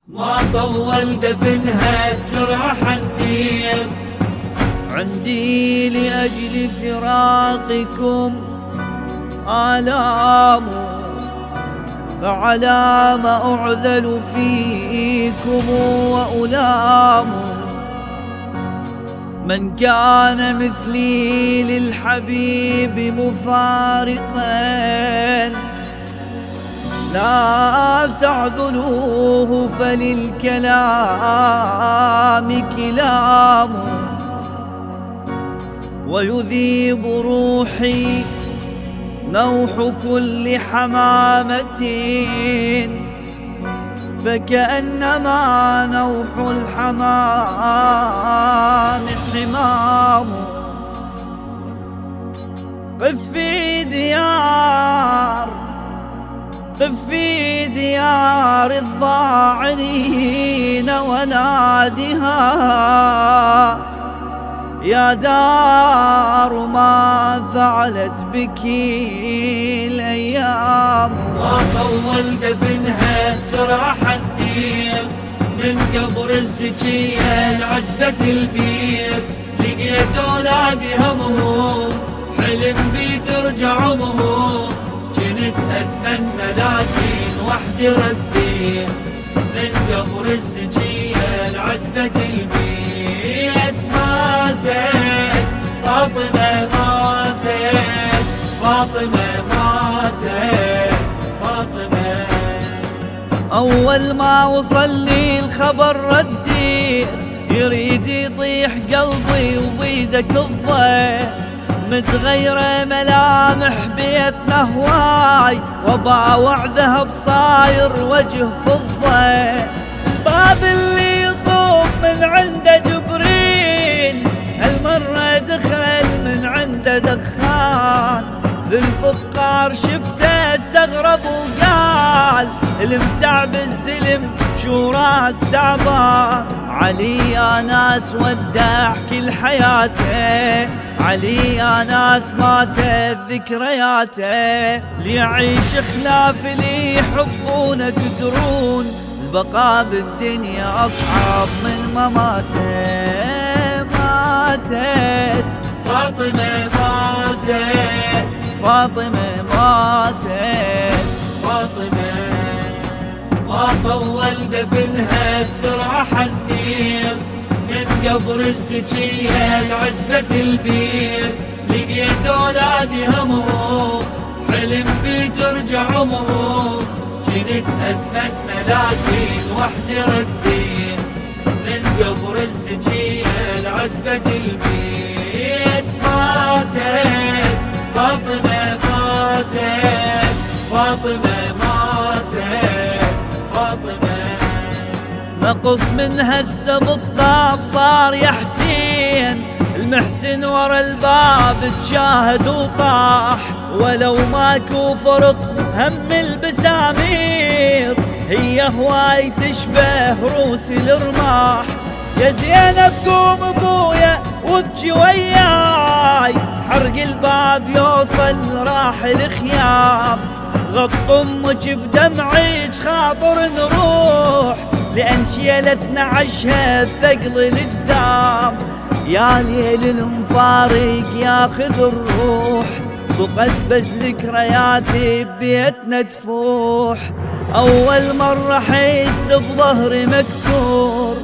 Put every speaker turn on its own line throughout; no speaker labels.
ما طول دفنها تسرع حنين،
عندي لأجل فراقكم آلام، فعلى ما أعذل فيكم وألام. من كان مثلي للحبيب مفارقا لا تعذلوه، فللكلام كلام. ويذيب روحي نوح كل حمامة، فكأنما نوح الحمام حمام. قف في ديار الضاعنين ونادها، يا دار ما فعلت بك الأيام.
ما طول دفنها تسرع حنين، من قبر الزكية لعتبة البيت لقيت أولادي همهم، حلم بي ترجع أمهم. كنت أتمنى لكن وحدي رديت، من قبر الزكية لعتبة البيت ماتت فاطمة، ماتت فاطمة، ماتت فاطمة.
أول ما وصل لي الخبر رديت، يريد يطيح قلبي وبيدك الضيق. متغيرة ملامح بيتنا هواي، وباوع ذهب صاير وجه فضة. باب اللي يطوف من عنده جبريل، هالمرة دخل من عنده دخان. ذي الفقار شفته استغرب وقال، المتع بالزلم شو راد تعبان. علي يا ناس ودع كل حياته، علي يا ناس ماتت ذكرياته. ليعيش خلاف اللي يحبونه، تدرون البقاء بالدنيا أصعب من مماته. ماتت
فاطمة، ماتت
فاطمة، ماتت
فاطمة. ما طول دفنها تسرع حنين، من قبر الزكية لعتبة البيت لقيت أولادي همهم، حلم بي ترجع أمهم. كنت أتمنى لكن وحدي رديت، من قبر الزكية لعتبة البيت ماتت فاطمة، ماتت فاطمة، ماتت فاطمة.
نقص منها السبط طاف صار يا حسين، المحسن ورا الباب تشاهد وطاح. ولو ماكو فرق هم البسامير، هي هواي تشبه روس الرماح. يا زينب قوم ابويا وابكي وياي، حرق الباب يوصل راح الخيام. غط امك بدمعك خاطر نروح، لأن شيلتنا عشها الثقل الجدام. يا ليل المفارق ياخذ الروح، بقت بس ذكرياتي ببيتنا تفوح. أول مرة أحس بظهري مكسور،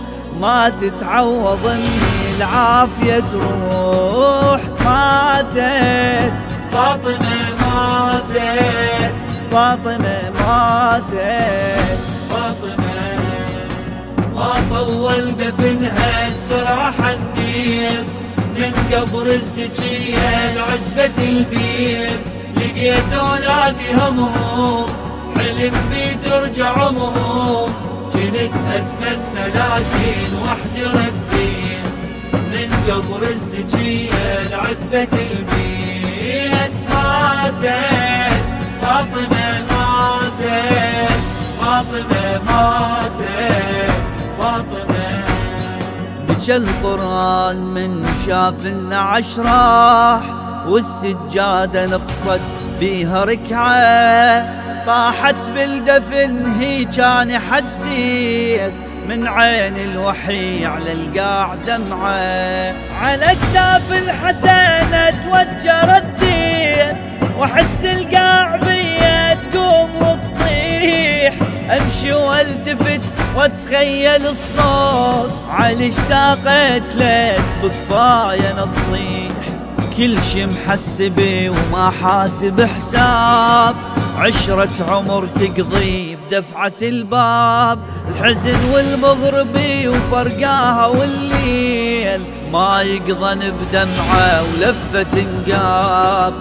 ما تتعوض مني العافية تروح. ماتت
فاطمة، ماتت
فاطمة، ماتت
فاطمة. ما طول دفنها تسرع حنين، من قبر الزكية لعتبة البيت لقيت أولادي همهم، حلم بي ترجع أمهم. كنت أتمنى لكن وحدي رديت، من قبر الزكية لعتبة البيت ماتت فاطمة، ماتت فاطمة، ماتت فاطمة.
بكى القرآن من شاف لنا عشراح، والسجادة نقصت بيها ركعة. طاحت بالدفن هي كان حسيت من عين الوحي على القاع دمعة، على اكتاف الحسنة توجه رديت واحس القاع بيا تقوم وتطيح، امشي والتفت واتخيل الصوت علي اشتاقت لك بكفاية نصيح، كل شي محسبي وما حاسب حساب، عشرة عمر تقضي بدفعة الباب، الحزن والمغربي وفرقاها والليل ما يقضن بدمعة ولفة انقاب.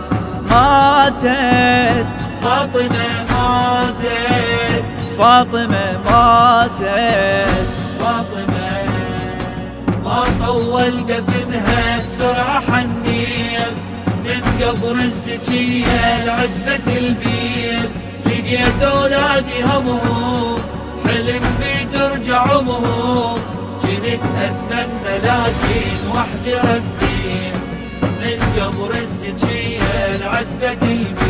ماتت
فاطمة ماتت،
فاطمة ماتت،
فاطمة ما طول دفنها بسرعة حنيت من قبر الزكية لعتبة البيت، لقيت أولادي همهم حلم بترجع أمهم، جنت أتمنى لكن وحدي رديت من قبر الزكية لعتبة البيت.